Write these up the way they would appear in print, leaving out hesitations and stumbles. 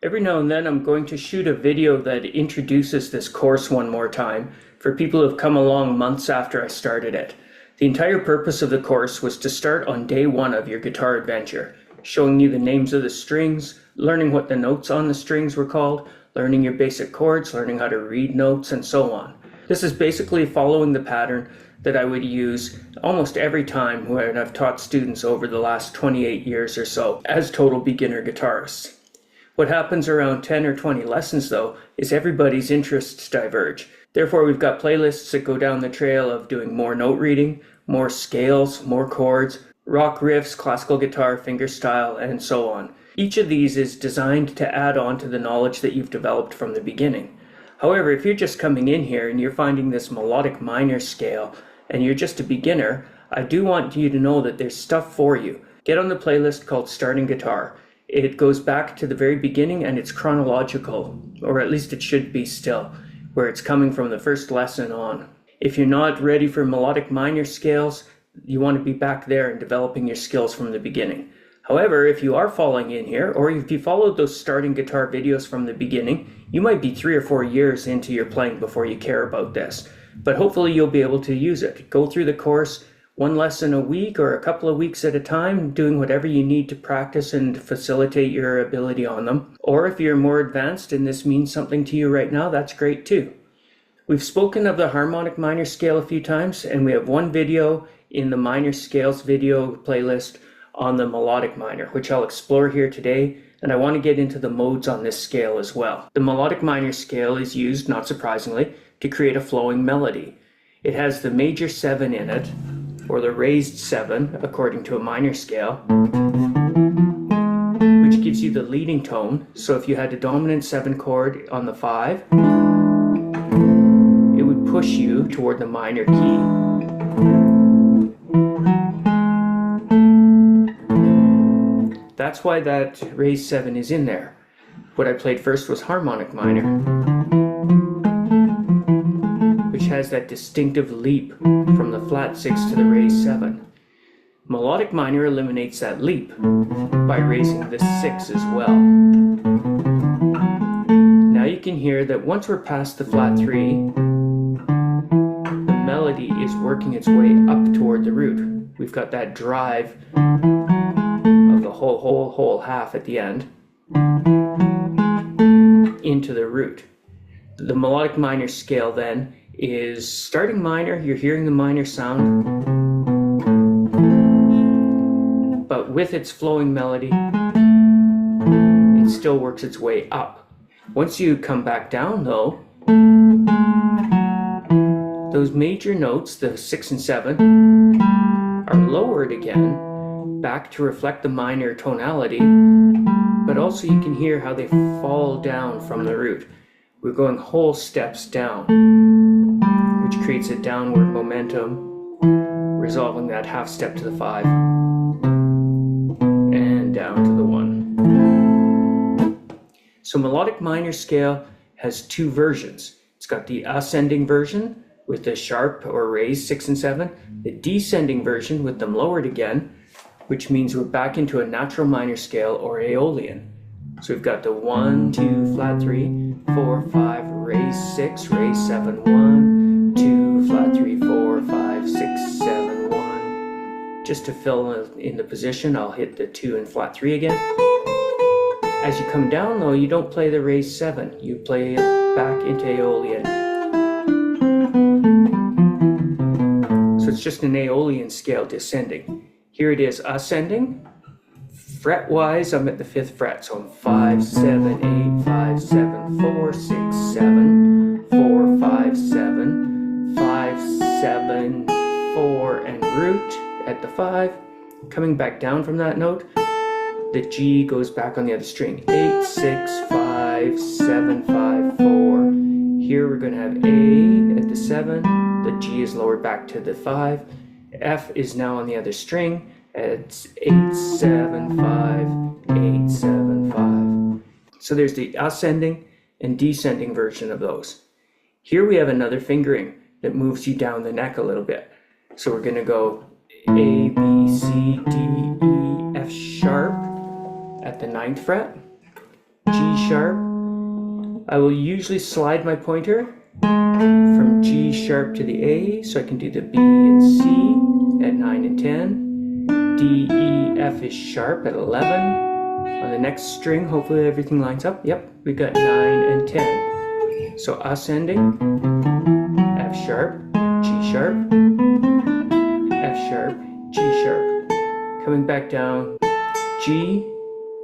Every now and then I'm going to shoot a video that introduces this course one more time for people who have come along months after I started it. The entire purpose of the course was to start on day one of your guitar adventure, showing you the names of the strings, learning what the notes on the strings were called, learning your basic chords, learning how to read notes, and so on. This is basically following the pattern that I would use almost every time when I've taught students over the last 28 years or so as total beginner guitarists. What happens around 10 or 20 lessons though is everybody's interests diverge. Therefore we've got playlists that go down the trail of doing more note reading, more scales, more chords, rock riffs, classical guitar, fingerstyle, and so on. Each of these is designed to add on to the knowledge that you've developed from the beginning. However, if you're just coming in here and you're finding this melodic minor scale and you're just a beginner, I do want you to know that there's stuff for you. Get on the playlist called Starting Guitar. It goes back to the very beginning and it's chronological, or at least it should be still, where it's coming from the first lesson on. If you're not ready for melodic minor scales, you want to be back there and developing your skills from the beginning. However, if you are falling in here, or if you followed those starting guitar videos from the beginning, you might be 3 or 4 years into your playing before you care about this. But hopefully you'll be able to use it. Go through the course, one lesson a week or a couple of weeks at a time, doing whatever you need to practice and facilitate your ability on them. Or if you're more advanced and this means something to you right now, that's great too. We've spoken of the harmonic minor scale a few times, and we have one video in the minor scales video playlist on the melodic minor, which I'll explore here today, and I want to get into the modes on this scale as well. The melodic minor scale is used, not surprisingly, to create a flowing melody. It has the major 7 in it, or the raised 7, according to a minor scale, which gives you the leading tone. So if you had a dominant 7 chord on the 5, it would push you toward the minor key. That's why that raised 7 is in there. What I played first was harmonic minor, which has that distinctive leap from the flat 6 to the raised 7. Melodic minor eliminates that leap by raising the 6 as well. Now you can hear that once we're past the flat 3, the melody is working its way up toward the root. We've got that drive of the whole half at the end into the root. The melodic minor scale then is starting minor. You're hearing the minor sound, but with its flowing melody, it still works its way up. Once you come back down though, those major notes, the 6 and 7, are lowered again back to reflect the minor tonality, but also you can hear how they fall down from the root. We're going whole steps down, which creates a downward momentum, resolving that half step to the 5 and down to the 1. So melodic minor scale has 2 versions. It's got the ascending version with the sharp or raised 6 and 7, the descending version with them lowered again, which means we're back into a natural minor scale or Aeolian. So we've got the 1, 2, flat 3, 4, 5, raise 6, raise 7, 1, 2, flat 3, 4, 5, 6, 7, 1. Just to fill in the position, I'll hit the 2 and flat 3 again. As you come down though, you don't play the raised 7, you play it back into Aeolian. So it's just an Aeolian scale descending. Here it is ascending. Fret-wise, I'm at the 5th fret, so I'm 5, 7, 8, 5, 7, 4, 6, 7, 4, 5, 7, 5, 7, 4, and root at the 5. Coming back down from that note, the G goes back on the other string. 8, 6, 5, 7, 5, 4. Here we're going to have A at the 7. The G is lowered back to the 5. F is now on the other string. It's 8, 7, 5, 8, 7, 5. So there's the ascending and descending version of those. Here we have another fingering that moves you down the neck a little bit. So we're going to go A, B, C, D, E, F sharp at the 9th fret, G sharp. I will usually slide my pointer from G sharp to the A, so I can do the B and C at 9 and 10. D, E, F is sharp at 11. On the next string, hopefully everything lines up. Yep, we got 9 and 10. So ascending, F sharp, G sharp, F sharp, G sharp. Coming back down, G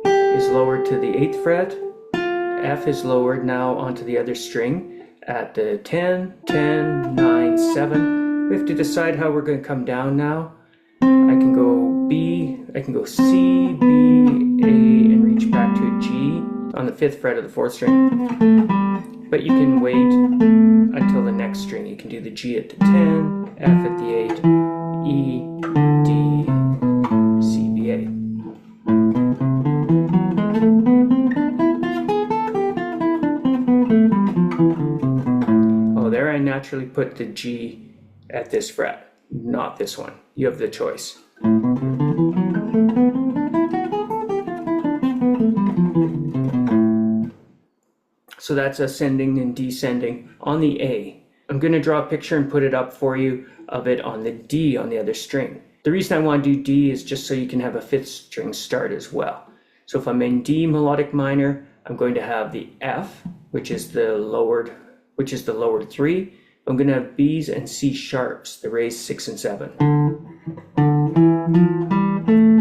is lowered to the 8th fret. F is lowered now onto the other string at the 10, 10, 9, 7. We have to decide how we're going to come down now. I can go B, I can go C, B, A, and reach back to a G on the 5th fret of the 4th string. But you can wait until the next string. You can do the G at the 10, F at the 8, E, D, C, B, A. Oh, there I naturally put the G at this fret, not this one. You have the choice. So that's ascending and descending on the A. I'm going to draw a picture and put it up for you of it on the D on the other string. The reason I want to do D is just so you can have a 5th string start as well. So if I'm in D melodic minor, I'm going to have the F, which is the lowered 3. I'm going to have B's and C sharps, the raised 6 and 7.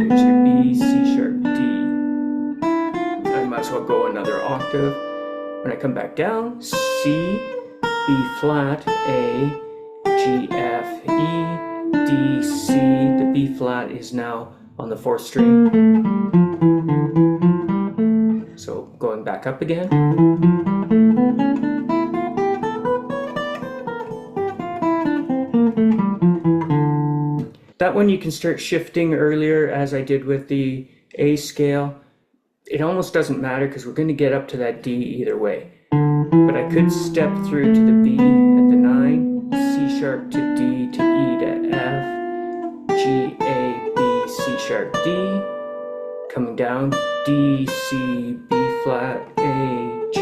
There's your B, C sharp, D. I might as well go another octave. When I come back down, C, B flat, A, G, F, E, D, C. The B flat is now on the 4th string. So going back up again. That one you can start shifting earlier, as I did with the A scale. It almost doesn't matter because we're going to get up to that D either way. But I could step through to the B at the 9, C sharp to D to E to F, G, A, B, C sharp, D. Coming down, D, C, B flat, A, G,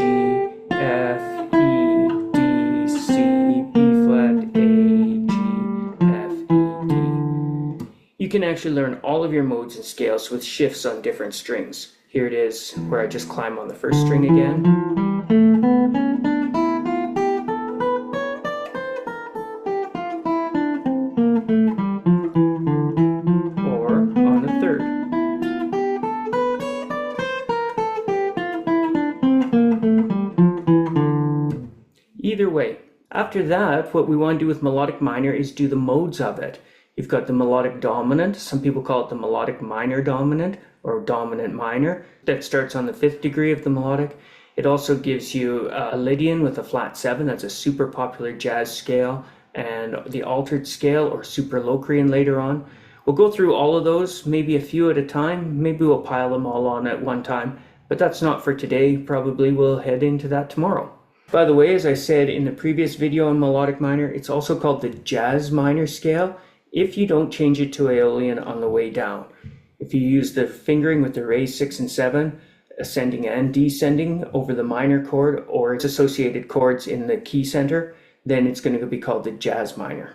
F, E, D, C, B flat, A, G, F, E, D. You can actually learn all of your modes and scales with shifts on different strings. Here it is where I just climb on the 1st string again. Or on the 3rd. Either way. After that, what we want to do with melodic minor is do the modes of it. You've got the melodic dominant, some people call it the melodic minor dominant, or dominant minor, that starts on the 5th degree of the melodic. It also gives you a Lydian with a flat 7, that's a super popular jazz scale, and the altered scale or super Locrian later on. We'll go through all of those, maybe a few at a time, maybe we'll pile them all on at one time, but that's not for today, probably we'll head into that tomorrow. By the way, as I said in the previous video on melodic minor, it's also called the jazz minor scale if you don't change it to Aeolian on the way down. If you use the fingering with the raised 6 and 7, ascending and descending over the minor chord or its associated chords in the key center, then it's going to be called the jazz minor.